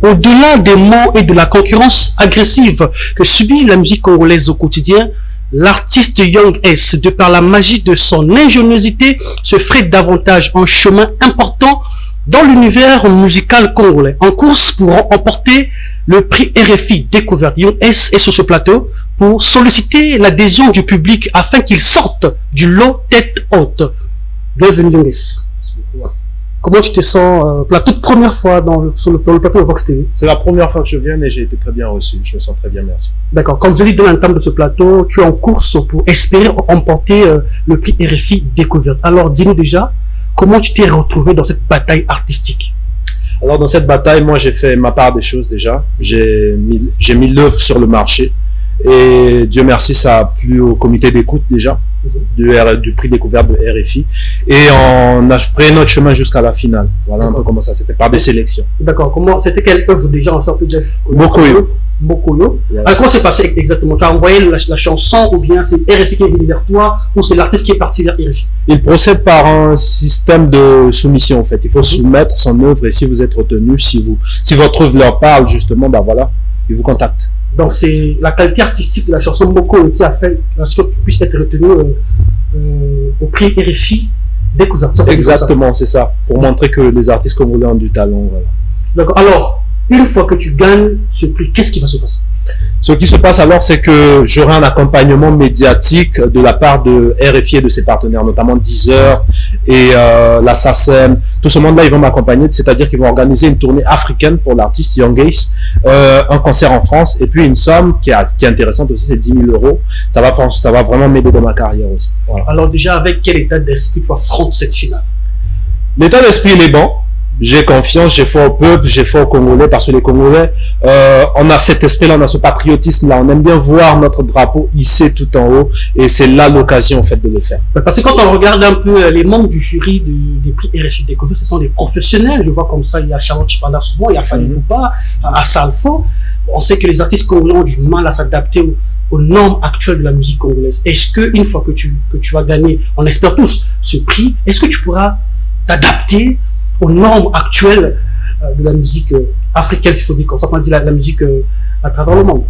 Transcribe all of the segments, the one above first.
Au-delà des mots et de la concurrence agressive que subit la musique congolaise au quotidien, l'artiste Young S, de par la magie de son ingéniosité, se ferait davantage un chemin important dans l'univers musical congolais. En course pour emporter le prix RFI Découverte, Young S est sur ce plateau pour solliciter l'adhésion du public afin qu'il sorte du lot tête haute. Bienvenue Young S. Merci beaucoup. Comment tu te sens pour la toute première fois dans le plateau de Vox TV? C'est la première fois que je viens et j'ai été très bien reçu. Je me sens très bien, merci. D'accord. Comme je l'ai dit dans l'entame de ce plateau, tu es en course pour espérer emporter le prix RFI Découverte. Alors, dis-nous déjà, comment tu t'es retrouvé dans cette bataille artistique? Alors, dans cette bataille, moi, j'ai fait ma part des choses déjà. J'ai mis l'œuvre sur le marché. Et Dieu merci, ça a plu au comité d'écoute déjà, du prix découverte de RFI. Et on a fait notre chemin jusqu'à la finale. Voilà un peu comment ça s'est fait, par des sélections. D'accord. C'était quelle œuvre déjà en sorte de Bokoyo. Bokoyo. Voilà. Alors, comment c'est passé exactement? Tu as envoyé la chanson ou bien c'est RFI qui est venu vers toi ou c'est l'artiste qui est parti vers RFI? Il procède par un système de soumission en fait. Il faut soumettre son œuvre et si vous êtes retenu, si votre œuvre leur parle justement, ben voilà, ils vous contactent. Donc c'est la qualité artistique de la chanson Boko qui a fait à ce que tu puisses être retenu au prix RFI Découverte. Exactement, c'est ça. Pour montrer que les artistes congolais ont du talent. Voilà. D'accord. Alors, une fois que tu gagnes ce prix, qu'est-ce qui va se passer? Ce qui se passe alors, c'est que j'aurai un accompagnement médiatique de la part de RFI et de ses partenaires, notamment Deezer et la SACEM. Tout ce monde-là, ils vont m'accompagner, c'est-à-dire qu'ils vont organiser une tournée africaine pour l'artiste Young Ace, un concert en France, et puis une somme qui est intéressante aussi, c'est 10 000 €. Ça va vraiment m'aider dans ma carrière aussi. Voilà. Alors déjà, avec quel état d'esprit tu affrontes cette finale? L'état d'esprit, il est bon. J'ai confiance, j'ai foi au peuple, j'ai foi aux Congolais, parce que les Congolais, on a cet esprit-là, on a ce patriotisme-là, on aime bien voir notre drapeau hissé tout en haut, et c'est là l'occasion en fait de le faire. Parce que quand on regarde un peu les membres du jury des prix RFI Découverte, ce sont des professionnels, je vois comme ça, il y a Charlotte Chipanda souvent, il y a Fanny Poupa, à Salfo. On sait que les artistes congolais ont du mal à s'adapter aux normes actuelles de la musique congolaise. Est-ce que une fois que tu vas gagner, on espère tous, ce prix, est-ce que tu pourras t'adapter aux normes actuelles de la musique africaine, s'il faut dire comme ça, on dit la musique à travers le monde?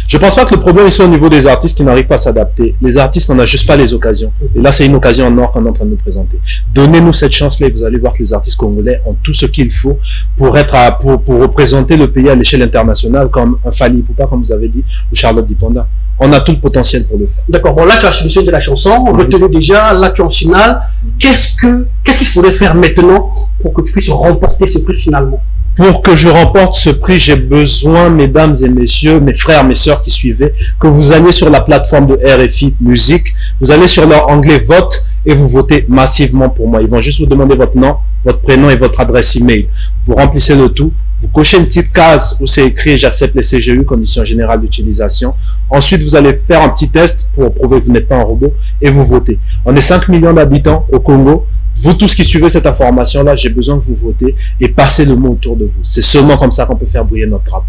Je pense pas que le problème est au niveau des artistes qui n'arrivent pas à s'adapter. Les artistes n'en ont juste pas les occasions. Et là, c'est une occasion en or qu'on est en train de nous présenter. Donnez-nous cette chance-là et vous allez voir que les artistes congolais ont tout ce qu'il faut pour représenter le pays à l'échelle internationale, comme un Fally Ipupa, comme vous avez dit, ou Charlotte Dipanda. On a tout le potentiel pour le faire. D'accord. Bon, là, tu as soumission de la chanson, retenu déjà, là, tu es en finale. Qu'est-ce qu'il faudrait faire maintenant pour que tu puisses remporter ce prix finalement? Pour que je remporte ce prix, j'ai besoin, mesdames et messieurs, mes frères, mes sœurs qui suivaient, que vous alliez sur la plateforme de RFI Musique, vous allez sur leur onglet vote et vous votez massivement pour moi. Ils vont juste vous demander votre nom, votre prénom et votre adresse email. Vous remplissez le tout. Vous cochez une petite case où c'est écrit « J'accepte les CGU, conditions générales d'utilisation ». Ensuite, vous allez faire un petit test pour prouver que vous n'êtes pas un robot et vous votez. On est 5 millions d'habitants au Congo. Vous tous qui suivez cette information-là, j'ai besoin que vous votez et passez le mot autour de vous. C'est seulement comme ça qu'on peut faire briller notre drapeau.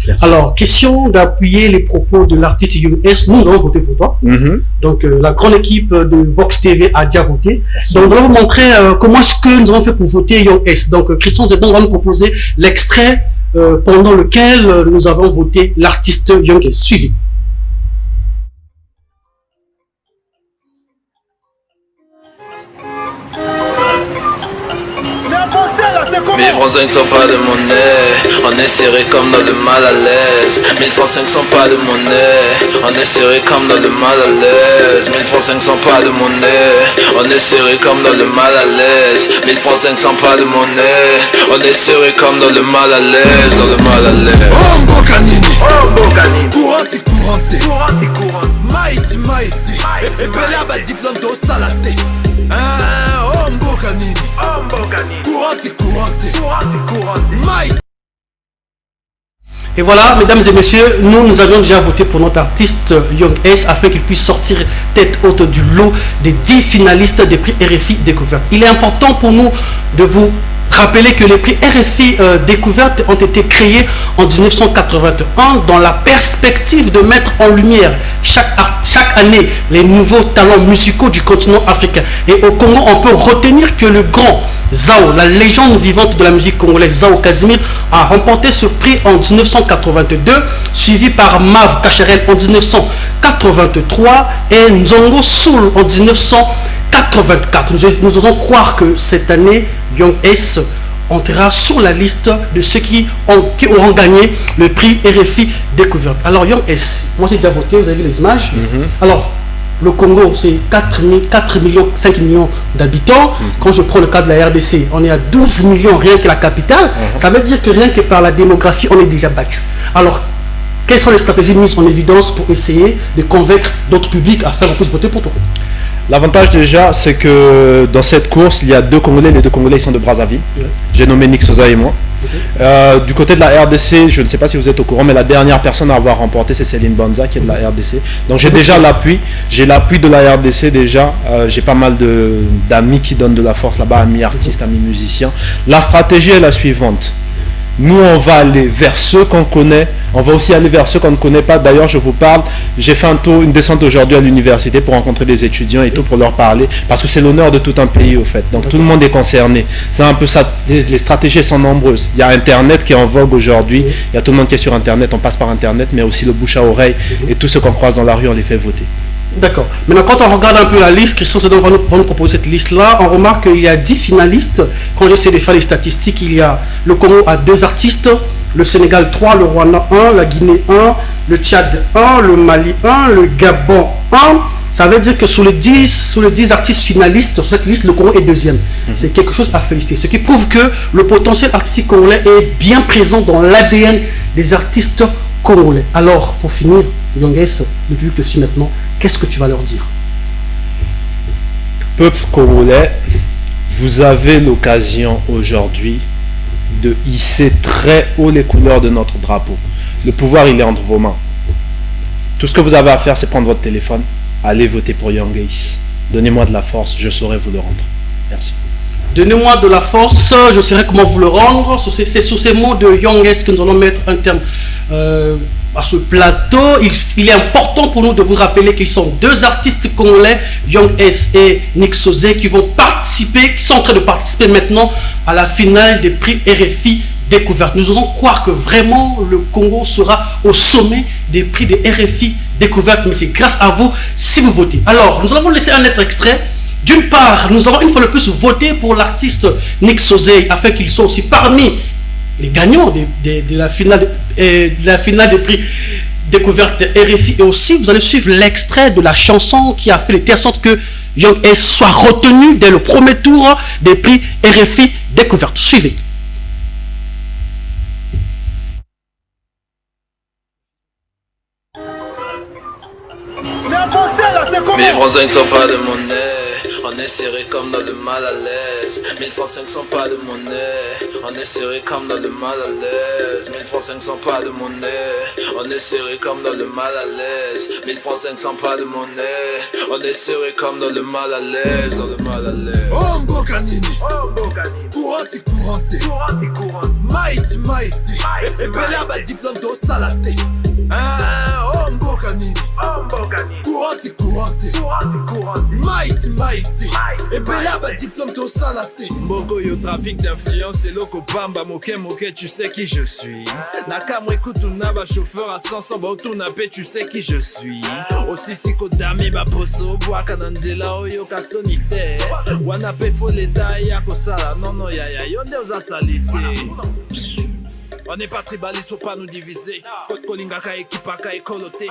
Merci. Alors, question d'appuyer les propos de l'artiste Young S, nous allons voter pour toi. Donc, la grande équipe de Vox TV a déjà voté. Merci. Donc, nous allons vous montrer comment est-ce que nous avons fait pour voter Young S. Donc, Christian Zedon va nous proposer l'extrait pendant lequel nous avons voté l'artiste Young S. Suivi. 1000 francs 500 pas de monnaie, on est serré comme dans le mal à l'aise. 1000 francs 500 pas de monnaie, on est serré comme dans le mal à l'aise. 1000 francs 500 pas de monnaie, on est serré comme dans le mal à l'aise. 1000 francs 500 pas de monnaie, on est serré comme dans le mal à l'aise, dans le mal à l'aise. Oh Mbokanini, courante, courante, mighty, et Bella ba diplôme de salate. Oh Mbokanini, courante, mighty. Et voilà, mesdames et messieurs, nous avions déjà voté pour notre artiste Young S afin qu'il puisse sortir tête haute du lot des 10 finalistes des prix RFI Découverte. Il est important pour nous de vous rappeler que les prix RFI Découverte ont été créés en 1981 dans la perspective de mettre en lumière chaque année les nouveaux talents musicaux du continent africain. Et au Congo, on peut retenir que le grand Zao, la légende vivante de la musique congolaise, Zao Casimir, a remporté ce prix en 1982, suivi par Mav Kacherel en 1983 et Nzongo Soul en 1984. Nous osons croire que cette année, Young S entrera sur la liste de ceux qui auront gagné le prix RFI Découverte. Alors Young S, moi j'ai déjà voté, vous avez vu les images. Alors, le Congo, c'est 5 millions d'habitants. Quand je prends le cas de la RDC, on est à 12 millions, rien que la capitale. Ça veut dire que rien que par la démographie, on est déjà battu. Alors, quelles sont les stratégies mises en évidence pour essayer de convaincre d'autres publics à faire en plus voter pour toi? L'avantage déjà, c'est que dans cette course, il y a deux Congolais. Les deux Congolais ils sont de Brazzaville. J'ai nommé Nick Soza et moi. Du côté de la RDC, je ne sais pas si vous êtes au courant, mais la dernière personne à avoir remporté, c'est Céline Banza qui est de la RDC. Donc j'ai déjà l'appui. J'ai l'appui de la RDC déjà. J'ai pas mal d'amis qui donnent de la force là-bas, amis artistes, amis musiciens. La stratégie est la suivante. Nous, on va aller vers ceux qu'on connaît. On va aussi aller vers ceux qu'on ne connaît pas. D'ailleurs, je vous parle, j'ai fait une descente aujourd'hui à l'université pour rencontrer des étudiants et tout, pour leur parler. Parce que c'est l'honneur de tout un pays, au fait. Donc, tout le monde est concerné. C'est un peu ça. Les stratégies sont nombreuses. Il y a Internet qui est en vogue aujourd'hui. Il y a tout le monde qui est sur Internet. On passe par Internet, mais aussi le bouche à oreille. Et tous ceux qu'on croise dans la rue, on les fait voter. D'accord. Maintenant, quand on regarde un peu la liste, Christian Sedon va nous proposer cette liste-là, on remarque qu'il y a 10 finalistes. Quand j'essaie de faire les statistiques, il y a le Congo a 2 artistes, le Sénégal 3, le Rwanda 1, la Guinée 1, le Tchad 1, le Mali 1, le Gabon 1. Ça veut dire que sur les 10 artistes finalistes, sur cette liste, le Congo est deuxième. C'est quelque chose à féliciter. Ce qui prouve que le potentiel artistique congolais est bien présent dans l'ADN des artistes congolais. Alors, pour finir, Young S, le public te suit maintenant, qu'est-ce que tu vas leur dire? Peuple congolais, vous avez l'occasion aujourd'hui de hisser très haut les couleurs de notre drapeau. Le pouvoir, il est entre vos mains. Tout ce que vous avez à faire, c'est prendre votre téléphone, aller voter pour Young S. Donnez-moi de la force, je saurai vous le rendre. Merci. Donnez-moi de la force, je saurai comment vous le rendre. C'est sur ces mots de Young S que nous allons mettre un terme à ce plateau. Il est important pour nous de vous rappeler qu'ils sont 2 artistes congolais, Young S et Nick Sozé, qui vont participer, qui sont en train de participer maintenant à la finale des prix RFI Découverte. Nous osons croire que vraiment le Congo sera au sommet des prix de RFI Découverte, mais c'est grâce à vous si vous votez. Alors, nous allons vous laisser un autre extrait. D'une part, nous allons une fois de plus voter pour l'artiste Nick Sozé afin qu'il soit aussi parmi les gagnants de la finale des prix Découverte RFI. Et aussi, vous allez suivre l'extrait de la chanson qui a fait de telle sorte que Young S soit retenu dès le premier tour des prix RFI Découverte. Suivez. Mes francs 5 sont pas de monnaie, on est serré comme dans le mal à l'aise. 1000 francs 5 sont pas de monnaie, on est serré comme dans le mal à l'aise. 1000 francs 5 sont pas de monnaie, on est serré comme dans le mal à l'aise. 1000 francs 5 sont pas de monnaie, on est serré comme dans le mal à l'aise, dans le mal à l'aise. Oh Mbokanini, courant c'est couranté, mighty mighty, et Bella ba diplôme de salate. Oh Mbokanini, courant c'est couranté, mighty mighty, et Bella ba diplôme de salate. Mboko yo trafic d'influence et loco bamba moke moke, tu sais qui je suis. Nakamwe kutuna ba chauffeur à 500 ba otunapé, tu sais qui je suis. Aussi si kodami ba poso boa kanandela oyo kasonite. Wana pe fo leta ya kosala non non ya yonde oza salite. On n'est pas tribaliste, faut pas nous diviser. Code Kolingaka équipaka et coloté.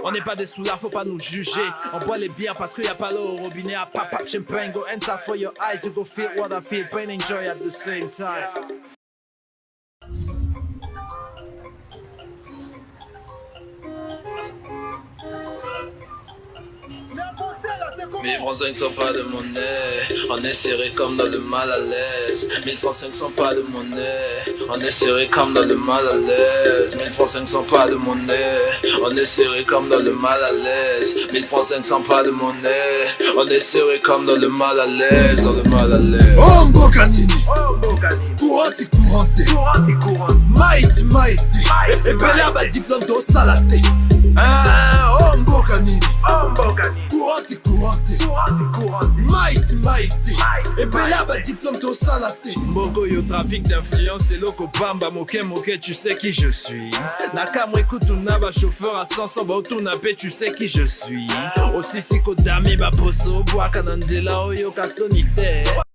On n'est pas des soulards, faut pas nous juger. On boit les bières parce qu'il y a pas l'eau au robinet. À pap pap champagne, go enter for your eyes. You go feel what I feel, pain and joy at the same time. Mes francs 5 sont pas de monnaie, on est serré comme dans le mal à l'aise. 1000 francs 5 sont pas de monnaie, on est serré comme dans le mal à l'aise. 1000 francs 5 sont pas de monnaie, on est serré comme dans le mal à l'aise. 1000 francs 5 sont pas de monnaie, on est serré comme dans le mal à l'aise, dans le mal à l'aise. Oh Mbokanini, courant c'est couranté, mighty mighty, et Bella ba diplôme de salate. Oh Mbokanini. mboka nini courante mighty epela badiplôme tosala te Mboko yo trafic d'influence eloko pamba moke tu sais qui je suis nakamwa ekutu na bachauffeur à 500 baotuna pe tu sais qui je suis osisi kodami baposo bwaka na nzela oyo kasoni te